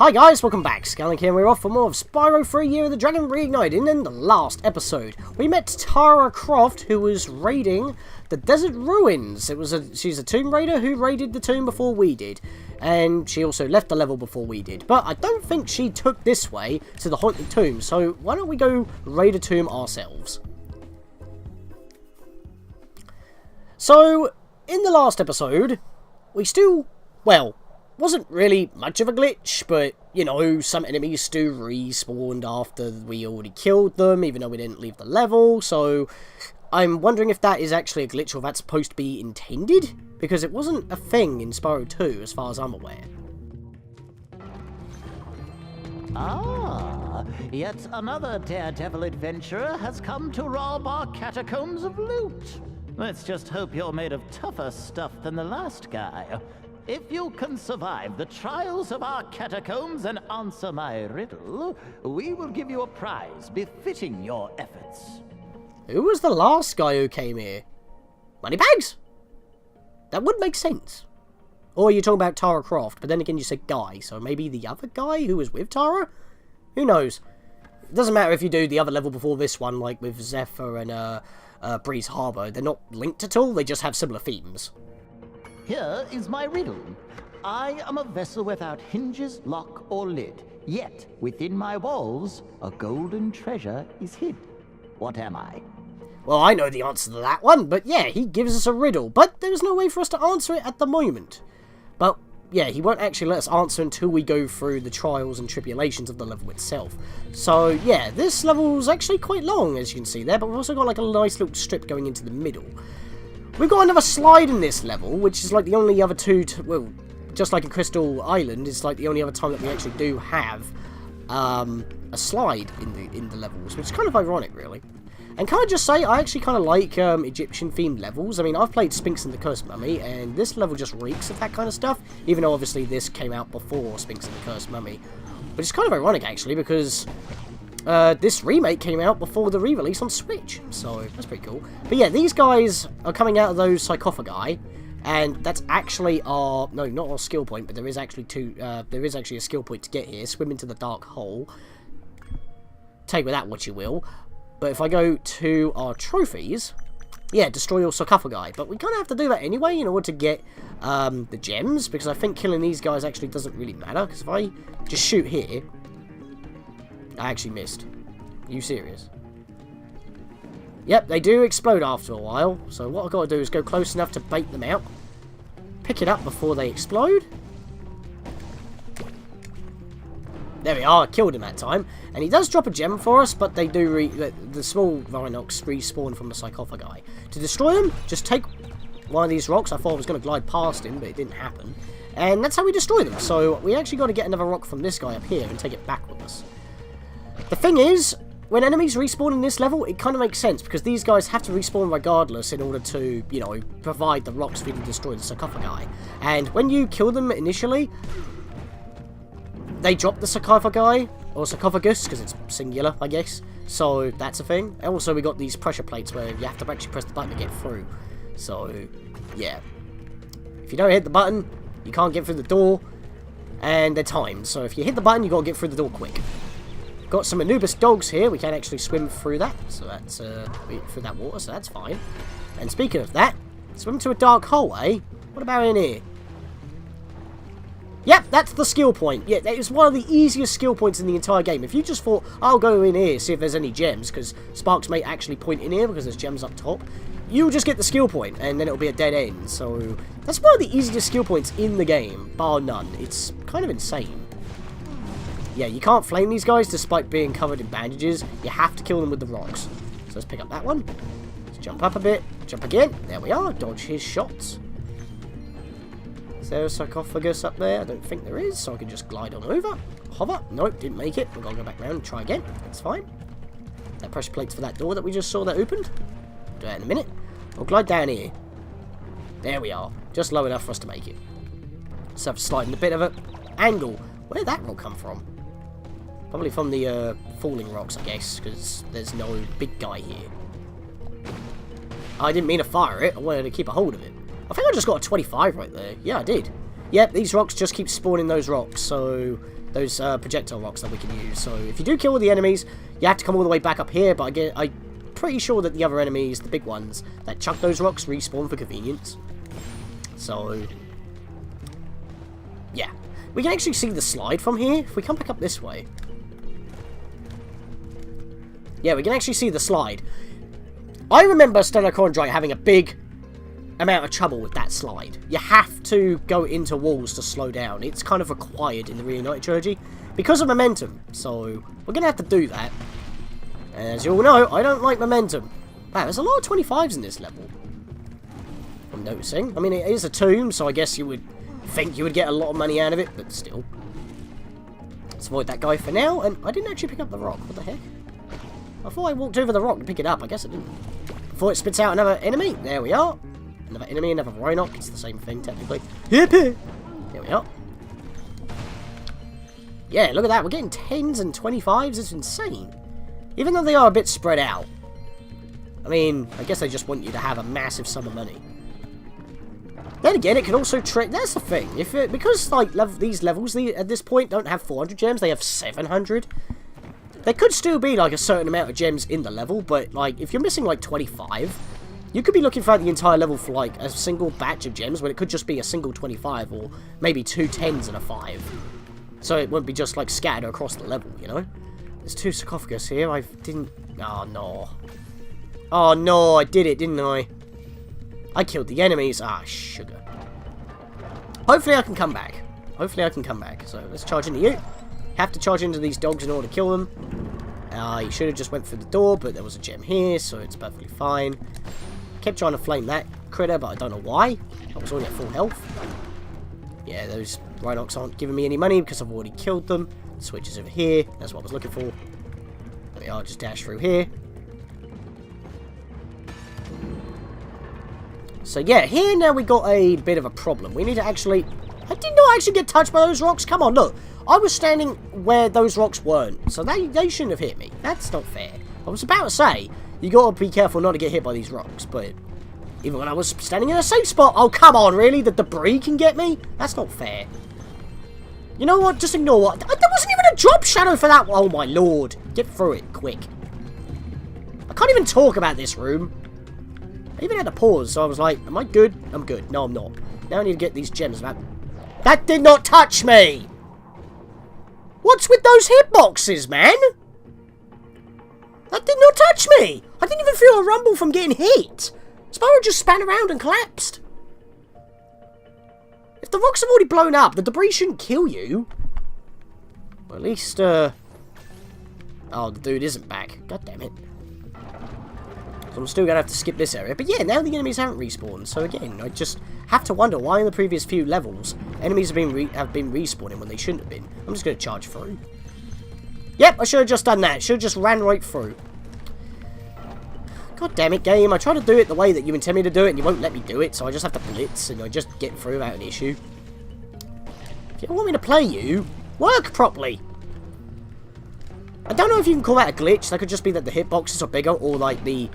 Hi guys, welcome back. Scatlink here, and we're off for more of Spyro for a Year of the Dragon Reignited. In the last episode, we met Tara Croft, who was raiding the desert ruins. She's a tomb raider who raided the tomb before we did. And she also left the level before we did. But I don't think she took this way to the haunted tomb, so why don't we go raid a tomb ourselves? So, in the last episode, we still, well, wasn't really much of a glitch, but, you know, some enemies still respawned after we already killed them, even though we didn't leave the level, so I'm wondering if that is actually a glitch or that's supposed to be intended, because it wasn't a thing in Spyro 2, as far as I'm aware. Ah, yet another daredevil adventurer has come to rob our catacombs of loot. Let's just hope you're made of tougher stuff than the last guy. If you can survive the trials of our catacombs and answer my riddle, we will give you a prize befitting your efforts. Who was the last guy who came here? Moneybags? That would make sense. Or you're talking about Tara Croft, but then again you said guy, so maybe the other guy who was with Tara? Who knows? It doesn't matter if you do the other level before this one, like with Zephyr and Breeze Harbor. They're not linked at all, they just have similar themes. Here is my riddle. I am a vessel without hinges, lock, or lid. Yet, within my walls, a golden treasure is hid. What am I? Well, I know the answer to that one, but yeah, he gives us a riddle. But there's no way for us to answer it at the moment. But yeah, he won't actually let us answer until we go through the trials and tribulations of the level itself. So yeah, this level's actually quite long, as you can see there, but we've also got like a nice little strip going into the middle. We've got another slide in this level, which is like the only other well, just like in Crystal Island, it's like the only other time that we actually do have a slide in the levels, which is kind of ironic, really. And can I just say, I actually kind of like Egyptian-themed levels. I mean, I've played Sphinx and the Cursed Mummy, and this level just reeks of that kind of stuff, even though obviously this came out before Sphinx and the Cursed Mummy. But it's kind of ironic, actually, because this remake came out before the re-release on Switch, so that's pretty cool. But yeah, these guys are coming out of those sarcophagi, and that's actually our, no, not our skill point, but there is actually a skill point to get here. Swim into the dark hole. Take with that what you will. But if I go to our trophies, yeah, destroy all sarcophagi. But we kind of have to do that anyway in order to get the gems, because I think killing these guys actually doesn't really matter, because if I just shoot here, I actually missed. Are you serious? Yep, they do explode after a while. So what I've got to do is go close enough to bait them out. Pick it up before they explode. There we are, I killed him that time. And he does drop a gem for us, but they do the small Rhinox respawn from the sarcophagi. To destroy them, just take one of these rocks. I thought I was going to glide past him, but it didn't happen. And that's how we destroy them. So we actually got to get another rock from this guy up here and take it back with us. The thing is, when enemies respawn in this level, it kind of makes sense, because these guys have to respawn regardless in order to, you know, provide the rocks for you to destroy the sarcophagi. And when you kill them initially, they drop the sarcophagi, or sarcophagus, because it's singular, I guess. So that's a thing. And also we got these pressure plates where you have to actually press the button to get through. So, yeah. If you don't hit the button, you can't get through the door, and they're timed. So if you hit the button, you got to get through the door quick. Got some Anubis dogs here. We can actually swim through that. So that's through that water, so that's fine. And speaking of that, swim to a dark hole, eh? What about in here? Yep, that's the skill point. Yeah, that is one of the easiest skill points in the entire game. If you just thought, I'll go in here, see if there's any gems, because Sparx may actually point in here because there's gems up top, you'll just get the skill point, and then it'll be a dead end. So that's one of the easiest skill points in the game, bar none. It's kind of insane. Yeah, you can't flame these guys despite being covered in bandages. You have to kill them with the rocks. So let's pick up that one. Let's jump up a bit. Jump again. There we are. Dodge his shots. Is there a sarcophagus up there? I don't think there is, so I can just glide on over. Hover. Nope, didn't make it. We're going to go back around and try again. That's fine. That pressure plate's for that door that we just saw that opened. Do that in a minute. We'll glide down here. There we are. Just low enough for us to make it. So I've sliding a bit of an angle. Where did that rock come from? Probably from the falling rocks, I guess, because there's no big guy here. I didn't mean to fire it. I wanted to keep a hold of it. I think I just got a 25 right there. Yeah, I did. Yep, these rocks just keep spawning those rocks, so those projectile rocks that we can use. So if you do kill all the enemies, you have to come all the way back up here, but I'm pretty sure that the other enemies, the big ones, that chuck those rocks, respawn for convenience. So, yeah. We can actually see the slide from here. If we come back up this way. Yeah, we can actually see the slide. I remember Stella Condrite having a big amount of trouble with that slide. You have to go into walls to slow down. It's kind of required in the Reignited trilogy because of momentum. So, we're going to have to do that. As you all know, I don't like momentum. Wow, there's a lot of 25s in this level. I'm noticing. I mean, it is a tomb, so I guess you would think you would get a lot of money out of it, but still. Let's avoid that guy for now, and I didn't actually pick up the rock. What the heck? I thought I walked over the rock to pick it up. I guess I didn't. Before it spits out another enemy. There we are. Another enemy, another Rhinoc. It's the same thing, technically. Yippee! There we are. Yeah, look at that. We're getting 10s and 25s. It's insane. Even though they are a bit spread out. I mean, I guess they just want you to have a massive sum of money. Then again, it can also trick. That's the thing. Because like these levels at this point don't have 400 gems, they have 700. There could still be like a certain amount of gems in the level, but like if you're missing like 25, you could be looking throughout the entire level for like a single batch of gems, when it could just be a single 25 or maybe 2 10s and a 5. So it won't be just like scattered across the level, you know. There's 2 sarcophagus here. I didn't. Oh no. Oh no, I did it, didn't I? I killed the enemies. Ah, sugar. Hopefully I can come back. Hopefully I can come back. So let's charge into you. Have to charge into these dogs in order to kill them. You should have just went through the door, but there was a gem here, so it's perfectly fine. Kept trying to flame that critter, but I don't know why. I was only at full health. Yeah, those Rhinocs aren't giving me any money because I've already killed them. Switch is over here. That's what I was looking for. There we are. Just dash through here. So yeah, here now we got a bit of a problem. We need to actually... I did not actually get touched by those rocks. Come on, look. I was standing where those rocks weren't. So they shouldn't have hit me. That's not fair. I was about to say, you got to be careful not to get hit by these rocks. But even when I was standing in a safe spot... Oh, come on, really? The debris can get me? That's not fair. You know what? Just ignore what... There wasn't even a drop shadow for that. Oh, my lord. Get through it, quick. I can't even talk about this room. I even had to pause, so I was like, am I good? I'm good. No, I'm not. Now I need to get these gems back. That did not touch me! What's with those hitboxes, man? That did not touch me! I didn't even feel a rumble from getting hit! Spyro just span around and collapsed. If the rocks have already blown up, the debris shouldn't kill you. Well, at least, Oh, the dude isn't back. God damn it. So I'm still going to have to skip this area. But yeah, now the enemies haven't respawned. So again, I just have to wonder why in the previous few levels, enemies have been respawning when they shouldn't have been. I'm just going to charge through. Yep, I should have just done that. Should have just ran right through. God damn it, game. I try to do it the way that you intend me to do it, and you won't let me do it. So I just have to blitz, and I just get through without an issue. If you don't want me to play you, work properly. I don't know if you can call that a glitch. That could just be that the hitboxes are bigger, or like the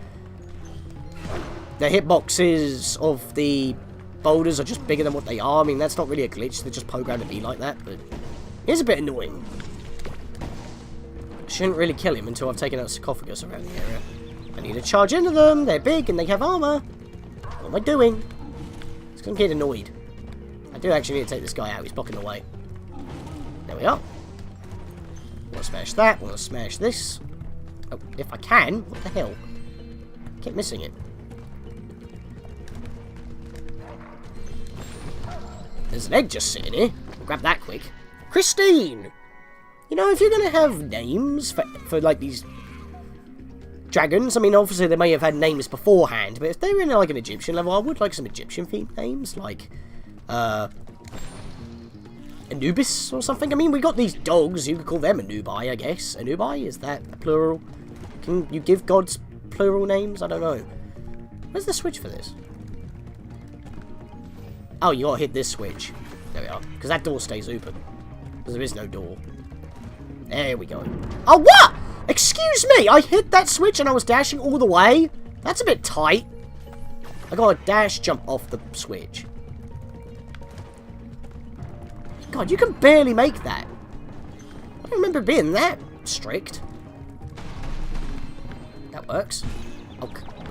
hitboxes of the boulders are just bigger than what they are. I mean, that's not really a glitch. They're just programmed to be like that, but it is a bit annoying. Shouldn't really kill him until I've taken out sarcophagus around the area. I need to charge into them. They're big and they have armor. What am I doing? It's going to get annoyed. I do actually need to take this guy out. He's blocking the way. There we are. Want to smash that. Want to smash this. Oh, if I can. What the hell? I keep missing it. There's an egg just sitting here. I'll grab that quick. Christine! You know, if you're going to have names for like, these dragons, I mean, obviously they may have had names beforehand, but if they were in, like, an Egyptian level, I would like some Egyptian-themed names, like, Anubis or something. I mean, we got these dogs, you could call them Anubi, I guess. Anubi, is that a plural? Can you give gods plural names? I don't know. Where's the switch for this? Oh, you gotta hit this switch. There we are. Because that door stays open. Because there is no door. There we go. Oh, what? Excuse me! I hit that switch and I was dashing all the way? That's a bit tight. I gotta dash jump off the switch. God, you can barely make that. I don't remember being that strict. That works.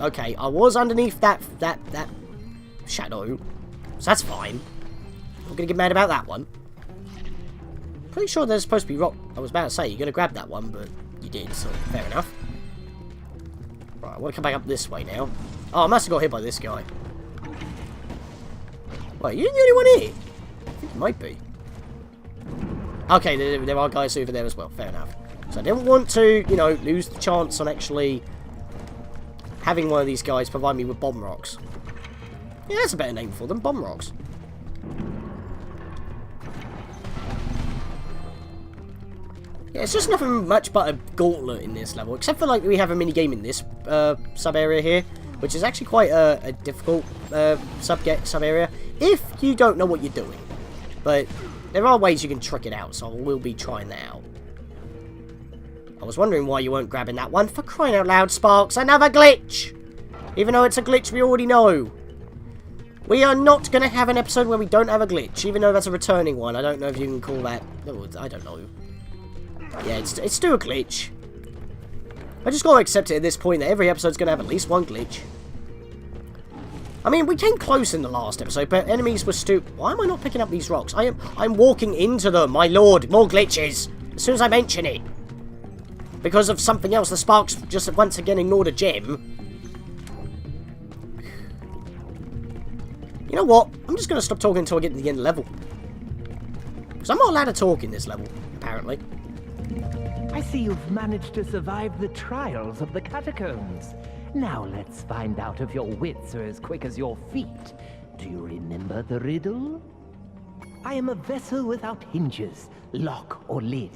Okay, I was underneath that shadow, so that's fine. I'm gonna get mad about that one. Pretty sure there's supposed to be rock. I was about to say you're gonna grab that one, but you did, so fair enough. Right, I want to come back up this way now. Oh, I must have got hit by this guy. Wait, you're the only one here? I think you might be. Okay, there are guys over there as well. Fair enough. So I didn't want to, you know, lose the chance on actually having one of these guys provide me with bomb rocks. Yeah, that's a better name for them, bomb rocks. Yeah, it's just nothing much but a gauntlet in this level, except for like we have a mini game in this sub area here, which is actually quite a difficult sub area if you don't know what you're doing. But there are ways you can trick it out, so we'll be trying that out. I was wondering why you weren't grabbing that one. For crying out loud, Sparx, another glitch! Even though it's a glitch we already know. We are not going to have an episode where we don't have a glitch, even though that's a returning one. I don't know if you can call that... Oh, I don't know. Yeah, it's still a glitch. I just gotta accept it at this point that every episode's gonna have at least one glitch. I mean, we came close in the last episode, but enemies were Why am I not picking up these rocks? I'm walking into them, my lord. More glitches. As soon as I mention it. Because of something else, the Sparx just once again ignored a gem. You know what? I'm just gonna stop talking until I get to the end of the level. Because I'm not allowed to talk in this level, apparently. I see you've managed to survive the trials of the catacombs. Now let's find out if your wits are as quick as your feet. Do you remember the riddle? I am a vessel without hinges, lock or lid.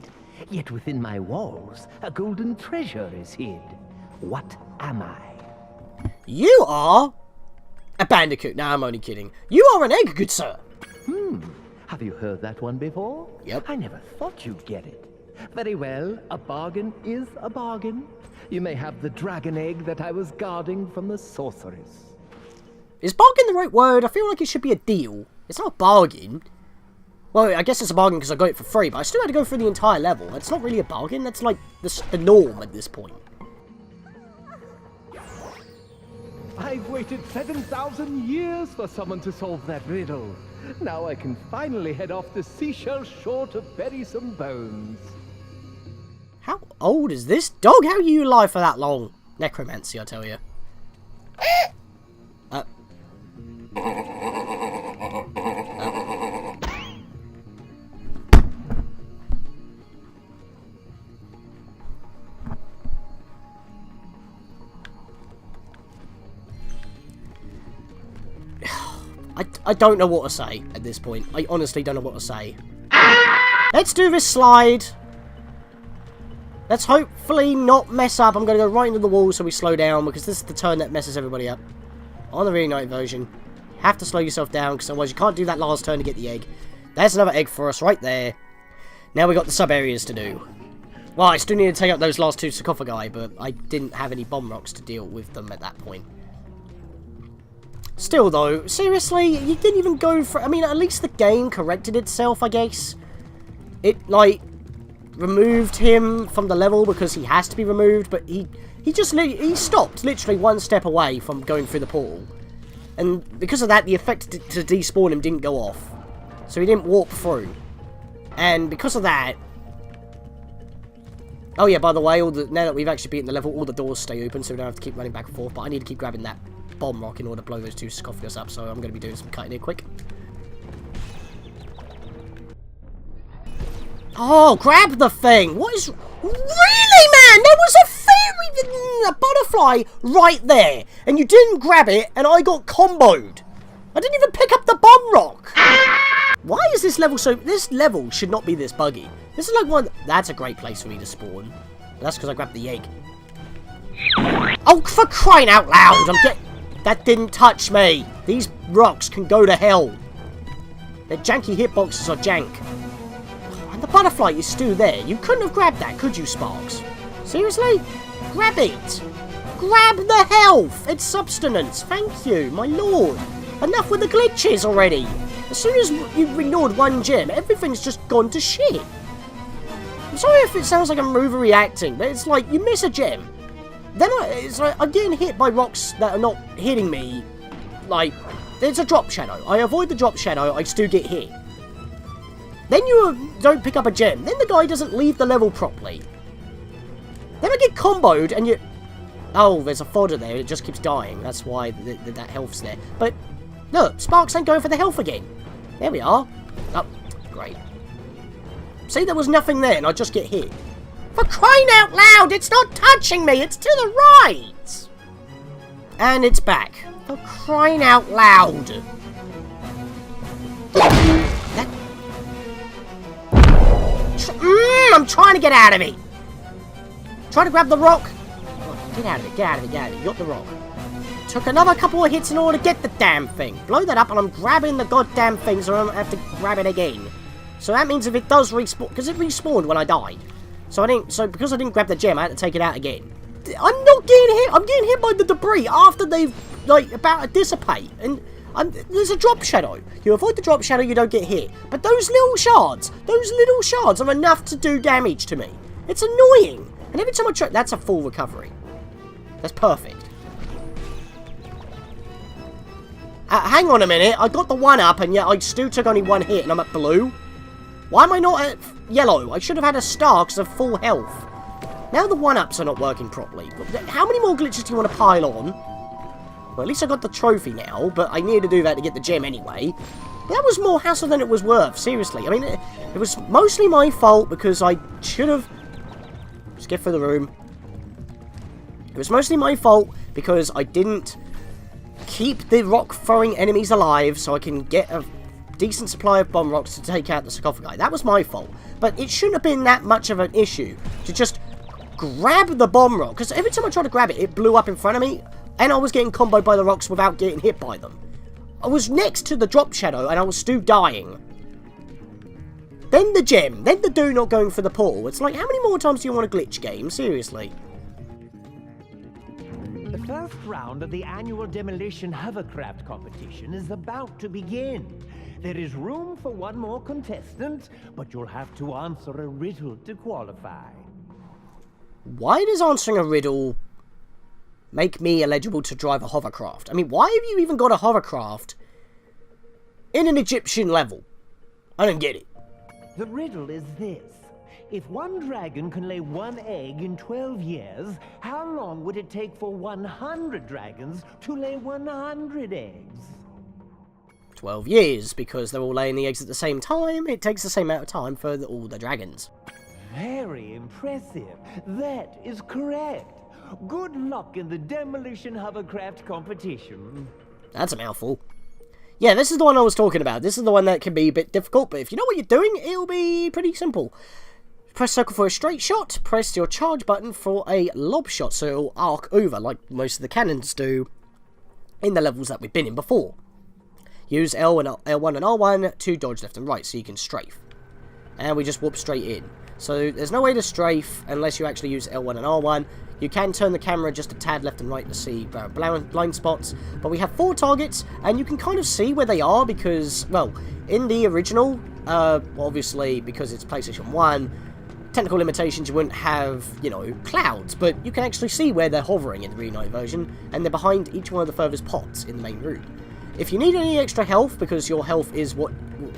Yet within my walls, a golden treasure is hid. What am I? You are a bandicoot. Nah, I'm only kidding. You are an egg, good sir. Have you heard that one before? Yep. I never thought you'd get it. Very well, a bargain is a bargain. You may have the dragon egg that I was guarding from the sorceress. Is bargain the right word? I feel like it should be a deal. It's not a bargain. Well, I guess it's a bargain because I got it for free, but I still had to go through the entire level. That's not really a bargain. That's like the norm at this point. I've waited 7,000 years for someone to solve that riddle. Now I can finally head off the seashell shore to bury some bones. How old is this dog? How are you alive for that long? Necromancy, I tell you. I don't know what to say at this point. I honestly don't know what to say. Let's do this slide. Let's hopefully not mess up. I'm going to go right into the wall so we slow down, because this is the turn that messes everybody up. On the Reignited version, you have to slow yourself down, because otherwise you can't do that last turn to get the egg. There's another egg for us right there. Now we got the sub-areas to do. Well, I still need to take out those last two sarcophagi, but I didn't have any bomb rocks to deal with them at that point. Still, though, seriously, you didn't even go for... I mean, at least the game corrected itself, I guess. It, like, removed him from the level because he has to be removed, but he stopped literally one step away from going through the portal. And because of that, the effect to despawn him didn't go off. So he didn't warp through. And because of that... Oh yeah, by the way, now that we've actually beaten the level, all the doors stay open, so we don't have to keep running back and forth, but I need to keep grabbing that bomb rock in order to blow those two sarcophagus up, so I'm going to be doing some cutting here quick. Oh, grab the thing! What is... Really, man? There was a butterfly right there, and you didn't grab it, and I got comboed. I didn't even pick up the bomb rock. Why is this level so... This level should not be this buggy. This is like one... That's a great place for me to spawn. That's because I grabbed the egg. Oh, for crying out loud! That didn't touch me. These rocks can go to hell. Their janky hitboxes are jank. And the butterfly is still there. You couldn't have grabbed that, could you, Sparx? Seriously? Grab it. Grab the health. It's substance. Thank you, my lord. Enough with the glitches already. As soon as you've ignored one gem, everything's just gone to shit. I'm sorry if it sounds like I'm overreacting, but it's like, you miss a gem. Then it's like, I'm getting hit by rocks that are not hitting me. Like, there's a drop shadow. I avoid the drop shadow, I still get hit. Then you don't pick up a gem. Then the guy doesn't leave the level properly. Then I get comboed and you... Oh, there's a fodder there. It just keeps dying. That's why that health's there. But, look, Sparx ain't going for the health again. There we are. Oh, great. See, there was nothing there and I just get hit. For crying out loud, it's not touching me. It's to the right. And it's back. For crying out loud. I'm trying to get out of it. Try to grab the rock. Oh, get out of it, get out of it, get out of it. You got the rock. Took another couple of hits in order to get the damn thing. Blow that up and I'm grabbing the goddamn thing so I don't have to grab it again. So that means if it does respawn, because it respawned when I died. So because I didn't grab the gem, I had to take it out again. I'm not getting hit. I'm getting hit by the debris after they've, like, about to dissipate. And there's a drop shadow. You avoid the drop shadow, you don't get hit. But those little shards are enough to do damage to me. It's annoying. And every time I try, that's a full recovery. That's perfect. Hang on a minute. I got the 1-up and yet I still took only 1 hit and I'm at blue. Why am I not at yellow? I should have had a star because of full health. Now the 1-ups are not working properly. How many more glitches do you want to pile on? Well, at least I got the trophy now, but I needed to do that to get the gem anyway. That was more hassle than it was worth, seriously. I mean, it was mostly my fault because I should have... Just get through the room. It was mostly my fault because I didn't keep the rock-throwing enemies alive so I can get a decent supply of bomb rocks to take out the sarcophagi. That was my fault. But it shouldn't have been that much of an issue to just grab the bomb rock. Because every time I tried to grab it, it blew up in front of me. And I was getting comboed by the rocks without getting hit by them. I was next to the drop shadow and I was still dying. Then the gem. Then the do not going for the portal. It's like, how many more times do you want a glitch game? Seriously. The first round of the annual demolition hovercraft competition is about to begin. There is room for one more contestant, but you'll have to answer a riddle to qualify. Why does answering a riddle make me eligible to drive a hovercraft? I mean, why have you even got a hovercraft in an Egyptian level? I don't get it. The riddle is this. If one dragon can lay 1 egg in 12 years, how long would it take for 100 dragons to lay 100 eggs? 12 years, because they're all laying the eggs at the same time. It takes the same amount of time for all the dragons. Very impressive. That is correct. Good luck in the demolition hovercraft competition. That's a mouthful. Yeah, this is the one I was talking about. This is the one that can be a bit difficult, but if you know what you're doing, it'll be pretty simple. Press circle for a straight shot, press your charge button for a lob shot, so it'll arc over like most of the cannons do in the levels that we've been in before. Use L1 and R1 to dodge left and right, so you can strafe. And we just whoop straight in. So there's no way to strafe unless you actually use L1 and R1. You can turn the camera just a tad left and right to see blind spots. But we have 4 targets, and you can kind of see where they are because, well, in the original, obviously because it's PlayStation 1, technical limitations, you wouldn't have, you know, clouds. But you can actually see where they're hovering in the Reignited version, and they're behind each one of the furthest pots in the main room. If you need any extra health, because your health is what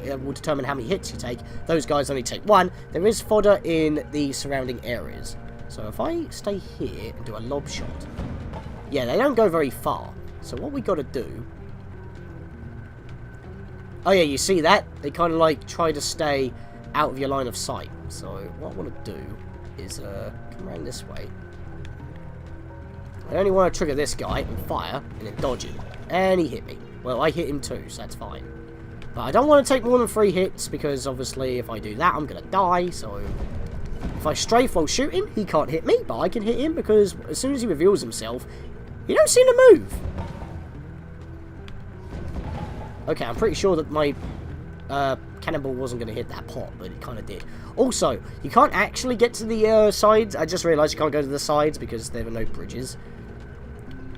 will determine how many hits you take, those guys only take 1. There is fodder in the surrounding areas. So if I stay here and do a lob shot, yeah, they don't go very far. So what we got to do... Oh yeah, you see that? They kind of like try to stay out of your line of sight. So what I want to do is come around this way. I only want to trigger this guy and fire and then dodge him. And he hit me. Well, I hit him too, so that's fine. But I don't want to take more than 3 hits, because obviously if I do that, I'm going to die, so... If I strafe while shooting, he can't hit me, but I can hit him, because as soon as he reveals himself, he don't seem to move. Okay, I'm pretty sure that my cannonball wasn't going to hit that pot, but it kind of did. Also, you can't actually get to the sides. I just realised you can't go to the sides, because there are no bridges.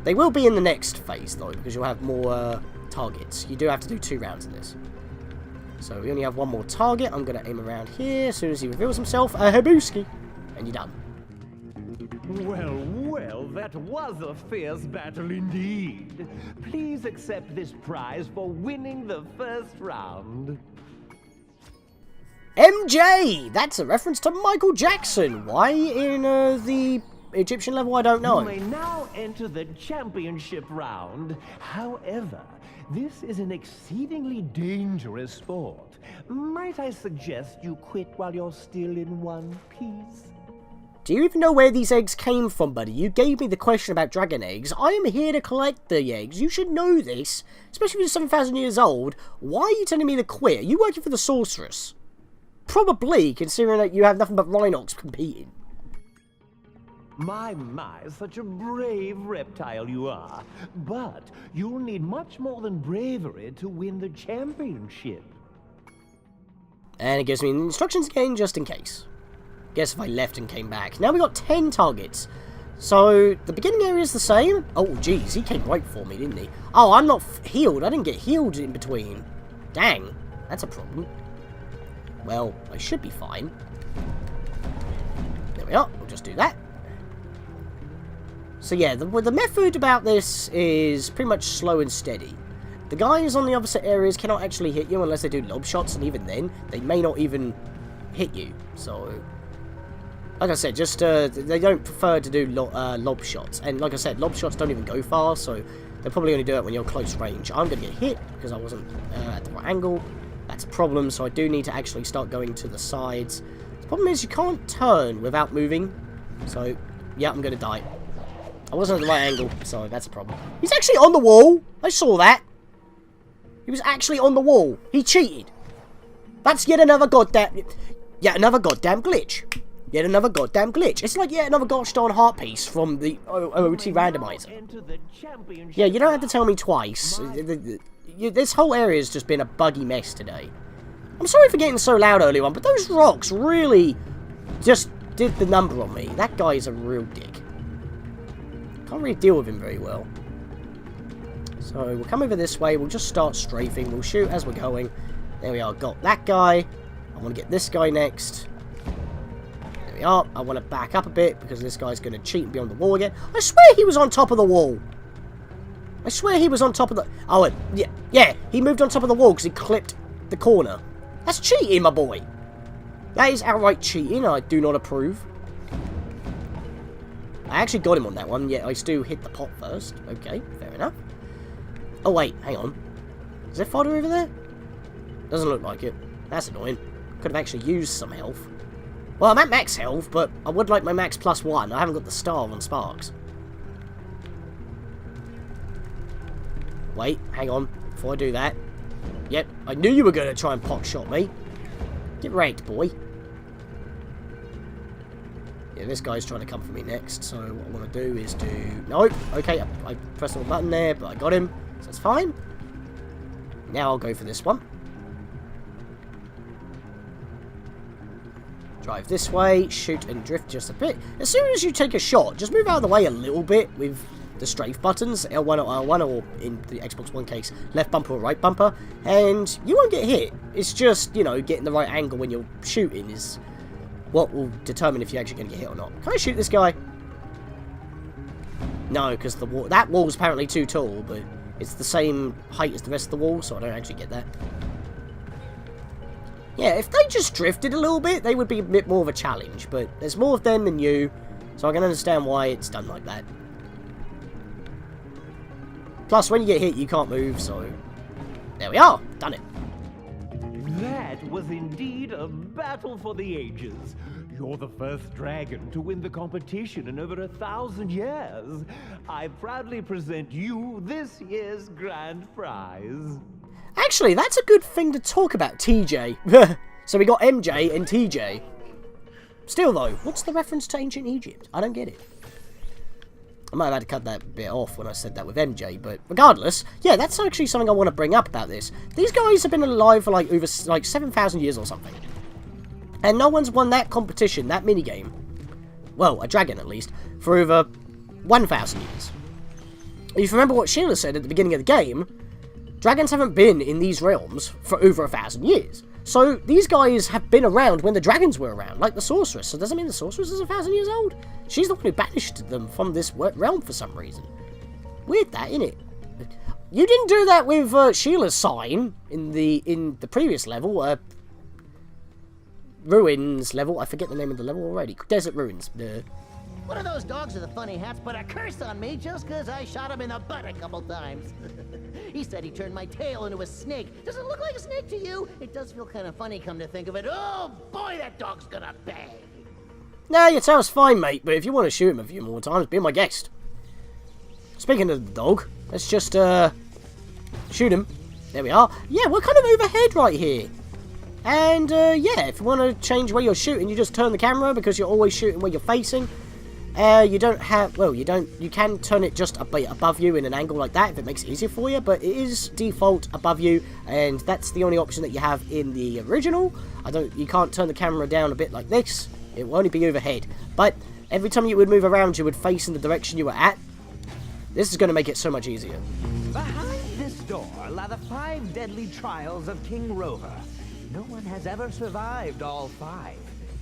They will be in the next phase, though, because you'll have more targets. You do have to do 2 rounds of this. So we only have one more target. I'm going to aim around here as soon as he reveals himself. A Habuski. And you're done. Well, well, that was a fierce battle indeed. Please accept this prize for winning the first round. MJ! That's a reference to Michael Jackson. Why in the Egyptian level, I don't know. You may now enter the championship round. However, this is an exceedingly dangerous sport. Might I suggest you quit while you're still in one piece? Do you even know where these eggs came from, buddy? You gave me the question about dragon eggs. I am here to collect the eggs. You should know this. Especially if you're 7,000 years old. Why are you telling me to quit? Are you working for the sorceress? Probably, considering that you have nothing but Rhinox competing. My, such a brave reptile you are. But you'll need much more than bravery to win the championship. And it gives me instructions again, just in case. Guess if I left and came back. Now we got 10 targets. So, the beginning area is the same. Oh, jeez, he came right for me, didn't he? Oh, I'm not healed. I didn't get healed in between. Dang, that's a problem. Well, I should be fine. There we are. We'll just do that. So yeah, the method about this is pretty much slow and steady. The guys on the opposite areas cannot actually hit you unless they do lob shots, and even then, they may not even hit you. So, like I said, just they don't prefer to do lob shots. And like I said, lob shots don't even go far, so they'll probably only do it when you're close range. I'm going to get hit because I wasn't at the right angle. That's a problem, so I do need to actually start going to the sides. The problem is you can't turn without moving. So, yeah, I'm going to die. I wasn't at the right angle, so that's a problem. He's actually on the wall! I saw that! He was actually on the wall. He cheated. That's yet another goddamn glitch. Yet another goddamn glitch. It's like yet another gosh darn heart piece from the OT randomizer. Yeah, you don't have to tell me twice. This whole area has just been a buggy mess today. I'm sorry for getting so loud earlier on, but those rocks really just did the number on me. That guy is a real dick. Can't really deal with him very well. So we'll come over this way. We'll just start strafing. We'll shoot as we're going. There we are. Got that guy. I want to get this guy next. There we are. I want to back up a bit because this guy's going to cheat and be on the wall again. I swear he was on top of the wall. I swear he was on top of the... Oh, yeah. He moved on top of the wall because he clipped the corner. That's cheating, my boy. That is outright cheating. I do not approve. I actually got him on that one, yet I still hit the pot first. Okay, fair enough. Oh, wait, hang on. Is there fodder over there? Doesn't look like it. That's annoying. Could have actually used some health. Well, I'm at max health, but I would like my max +1. I haven't got the star on Sparx. Wait, hang on. Before I do that. Yep, I knew you were going to try and pot shot me. Get wrecked, boy. Yeah, this guy's trying to come for me next, so what I want to do is do... Nope, okay, I pressed the wrong button there, but I got him, so that's fine. Now I'll go for this one. Drive this way, shoot and drift just a bit. As soon as you take a shot, just move out of the way a little bit with the strafe buttons, L1 or R1, or in the Xbox One case, left bumper or right bumper, and you won't get hit. It's just, you know, getting the right angle when you're shooting is what will determine if you're actually going to get hit or not. Can I shoot this guy? No, because the wall, that wall's apparently too tall, but it's the same height as the rest of the wall, so I don't actually get that. Yeah, if they just drifted a little bit, they would be a bit more of a challenge, but there's more of them than you, so I can understand why it's done like that. Plus, when you get hit, you can't move, so... There we are! Done it. That was indeed a battle for the ages. You're the first dragon to win the competition in over 1,000 years. I proudly present you this year's grand prize. Actually, that's a good thing to talk about, TJ. So we got MJ and TJ. Still, though, what's the reference to ancient Egypt? I don't get it. I might have had to cut that bit off when I said that with MJ, but regardless, yeah, that's actually something I want to bring up about this. These guys have been alive for like over 7,000 years or something. And no one's won that competition, that minigame. Well, a dragon at least, for over 1,000 years. If you remember what Sheila said at the beginning of the game, Dragons haven't been in these realms for over 1,000 years. So these guys have been around when the dragons were around, like the sorceress. So does that mean the sorceress is 1,000 years old? She's the one who banished them from this realm for some reason. Weird that, innit? You didn't do that with Sheila's sign in the previous level, Ruins level. I forget the name of the level already. Desert Ruins. One of those dogs with the funny hats put a curse on me just because I shot him in the butt a couple times. He said he turned my tail into a snake. Does it look like a snake to you? It does feel kind of funny, come to think of it. Oh boy, that dog's gonna bang. Nah, your tail's fine, mate, but if you want to shoot him a few more times, be my guest. Speaking of the dog, let's just shoot him. There we are. Yeah, we're kind of overhead right here. And yeah, if you want to change where you're shooting, you just turn the camera because you're always shooting where you're facing. You don't have, well, you can turn it just a bit above you in an angle like that if it makes it easier for you, but it is default above you, and that's the only option that you have in the original. You can't turn the camera down a bit like this. It will only be overhead, but every time you would move around, you would face in the direction you were at. This is going to make it so much easier. Behind this door lie the 5 deadly trials of King Rover. No one has ever survived all 5.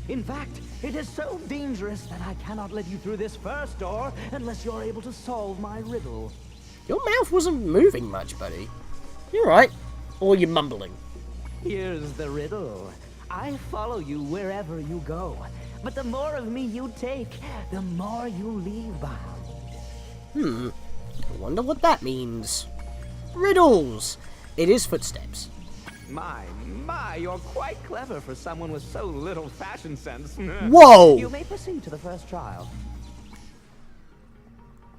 In fact, it is so dangerous that I cannot let you through this first door unless you're able to solve my riddle. Your mouth wasn't moving much, buddy. You're right. Or you're mumbling. Here's the riddle. I follow you wherever you go, but the more of me you take, the more you leave behind. I wonder what that means. Riddles! It is footsteps. My, you're quite clever for someone with so little fashion sense. Whoa! You may proceed to the first trial.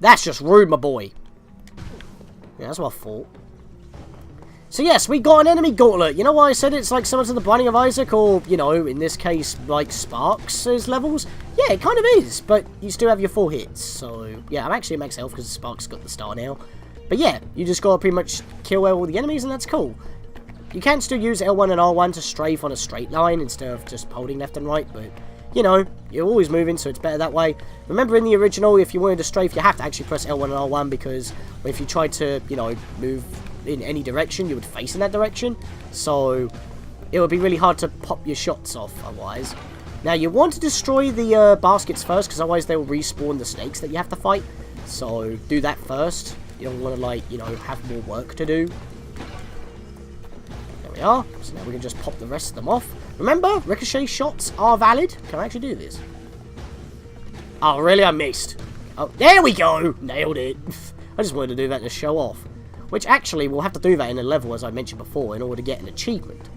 That's just rude, my boy. Yeah, that's what I thought. So yes, we got an enemy gauntlet. You know why I said it's like similar to the Binding of Isaac, or, you know, in this case, like Sparx' levels? Yeah, it kind of is, but you still have your 4 hits. So, yeah, I'm actually at max health because Sparx got the star now. But yeah, you just gotta pretty much kill all the enemies, and that's cool. You can still use L1 and R1 to strafe on a straight line instead of just holding left and right, but, you know, you're always moving, so it's better that way. Remember in the original, if you wanted to strafe, you have to actually press L1 and R1, because if you tried to, you know, move in any direction, you would face in that direction, so it would be really hard to pop your shots off otherwise. Now, you want to destroy the baskets first, because otherwise they will respawn the snakes that you have to fight, so do that first. You don't want to, like, you know, have more work to do. There we are. So now we can just pop the rest of them off. Remember, ricochet shots are valid. Can I actually do this? Oh, really? I missed. Oh, there we go! Nailed it. I just wanted to do that to show off. Which, actually, we'll have to do that in a level, as I mentioned before, in order to get an achievement.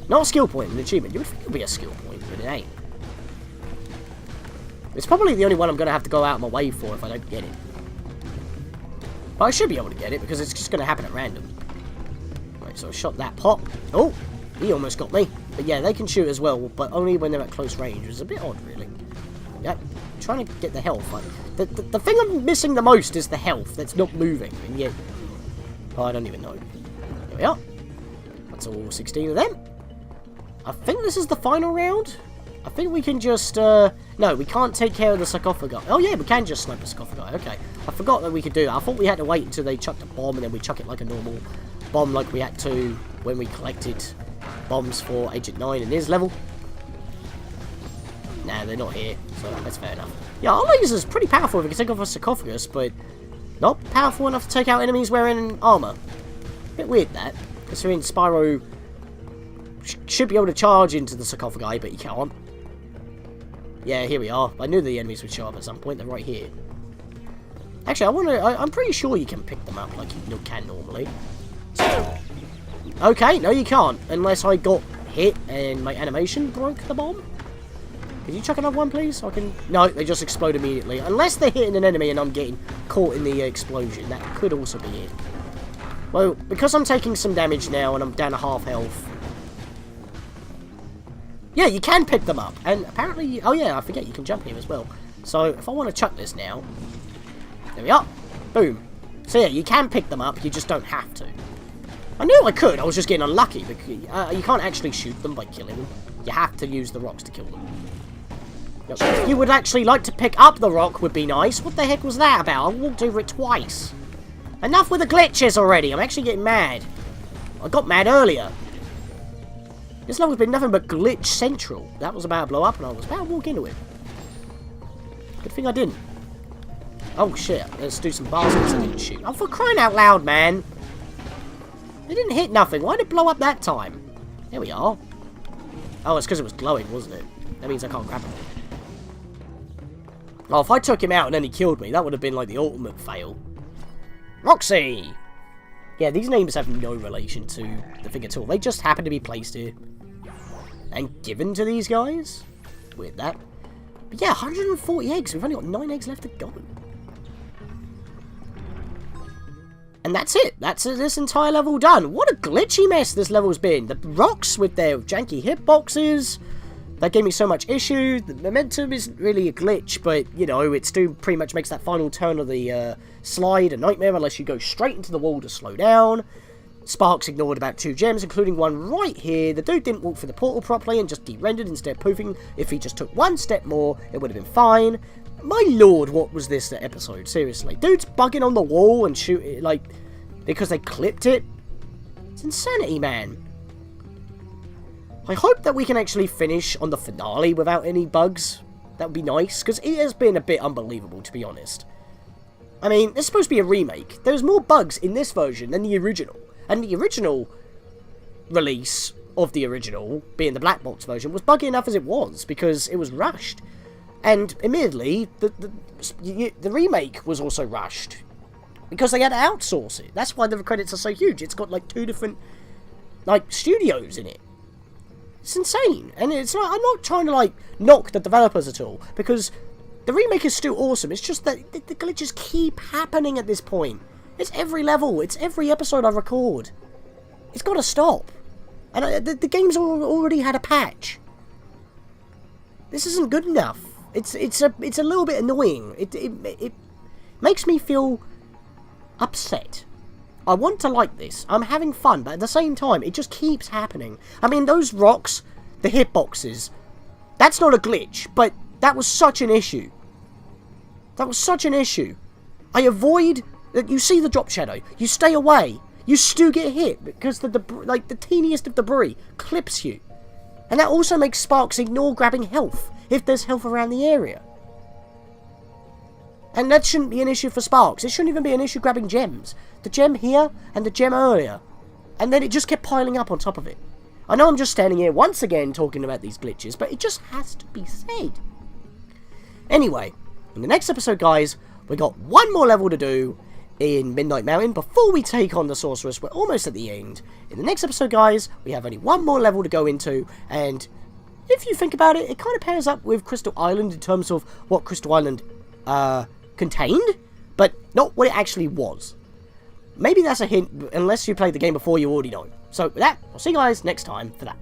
Not a skill point, an achievement. You would think it would be a skill point, but it ain't. It's probably the only one I'm going to have to go out of my way for if I don't get it. But I should be able to get it, because it's just going to happen at random. Right, so I shot that pop. Oh, he almost got me. But yeah, they can shoot as well, but only when they're at close range, which is a bit odd, really. Yep, I'm trying to get the health. Like, the thing I'm missing the most is the health that's not moving, and yet... Oh, I don't even know. There we are. That's all 16 of them. I think this is the final round. I think we can just, no, we can't take care of the sarcophagi. Oh yeah, we can just snipe the sarcophagi, okay. I forgot that we could do that. I thought we had to wait until they chucked a bomb and then we chuck it like a normal bomb like we had to when we collected bombs for Agent 9 in his level. Nah, they're not here, so that's fair enough. Yeah, our laser's pretty powerful if we can take off a sarcophagus, but not powerful enough to take out enemies wearing armor. Bit weird that, considering Spyro should be able to charge into the sarcophagi, but he can't. Yeah, here we are. I knew the enemies would show up at some point. They're right here. Actually, I'm pretty sure you can pick them up like you can normally. So, okay, no you can't. Unless I got hit and my animation broke the bomb. Could you chuck another one, please? So I can... No, they just explode immediately. Unless they're hitting an enemy and I'm getting caught in the explosion. That could also be it. Well, because I'm taking some damage now and I'm down to half health... Yeah, you can pick them up, and apparently, oh yeah, I forget, you can jump here as well. So, if I want to chuck this now, there we are, boom. So yeah, you can pick them up, you just don't have to. I knew I could, I was just getting unlucky, because you can't actually shoot them by killing them. You have to use the rocks to kill them. If you would actually like to pick up the rock, would be nice. What the heck was that about? I walked over it twice. Enough with the glitches already, I'm actually getting mad. I got mad earlier. This level's been nothing but glitch central. That was about to blow up and I was about to walk into it. Good thing I didn't. Oh shit, let's do some baskets I didn't shoot. Oh, for crying out loud, man. It didn't hit nothing. Why did it blow up that time? There we are. Oh, it's because it was glowing, wasn't it? That means I can't grab him. Oh, if I took him out and then he killed me, that would have been like the ultimate fail. Roxy! Yeah, these names have no relation to the thing at all. They just happen to be placed here. And given to these guys? Weird that. But yeah, 140 eggs. We've only got 9 eggs left to go. And that's it. That's this entire level done. What a glitchy mess this level's been. The rocks with their janky hitboxes. That gave me so much issue. The momentum isn't really a glitch, but, you know, it still pretty much makes that final turn of the slide a nightmare unless you go straight into the wall to slow down. Sparx ignored about 2 gems, including one right here. The dude didn't walk through the portal properly and just de-rendered instead of poofing. If he just took 1 step more, it would have been fine. My lord, what was this episode? Seriously. Dude's bugging on the wall and shooting, like, because they clipped it. It's insanity, man. I hope that we can actually finish on the finale without any bugs. That would be nice, because it has been a bit unbelievable, to be honest. I mean, it's supposed to be a remake. There's more bugs in this version than the original. And the original release of the original, being the black box version, was buggy enough as it was, because it was rushed. And, admittedly, the remake was also rushed, because they had to outsource it. That's why the credits are so huge. It's got, like, 2 different, like, studios in it. It's insane. And it's like, I'm not trying to, like, knock the developers at all, because the remake is still awesome. It's just that the glitches keep happening at this point. It's every level. It's every episode I record. It's got to stop. And the game's already had a patch. This isn't good enough. It's a little bit annoying. It makes me feel upset. I want to like this. I'm having fun, but at the same time, it just keeps happening. I mean, those rocks, the hitboxes, that's not a glitch, but that was such an issue. That was such an issue. I avoid... You see the drop shadow. You stay away. You still get hit because the teeniest of debris clips you. And that also makes Sparx ignore grabbing health if there's health around the area. And that shouldn't be an issue for Sparx. It shouldn't even be an issue grabbing gems. The gem here and the gem earlier. And then it just kept piling up on top of it. I know I'm just standing here once again talking about these glitches, but it just has to be said. Anyway, in the next episode, guys, we got 1 more level to do in Midnight Mountain before we take on the Sorceress. We're almost at the end. In the next episode, guys, we have only 1 more level to go into, and if you think about it, it kind of pairs up with Crystal Island in terms of what Crystal Island contained, but not what it actually was. Maybe that's a hint, unless you played the game before, you already know. So with that, I'll see you guys next time for that.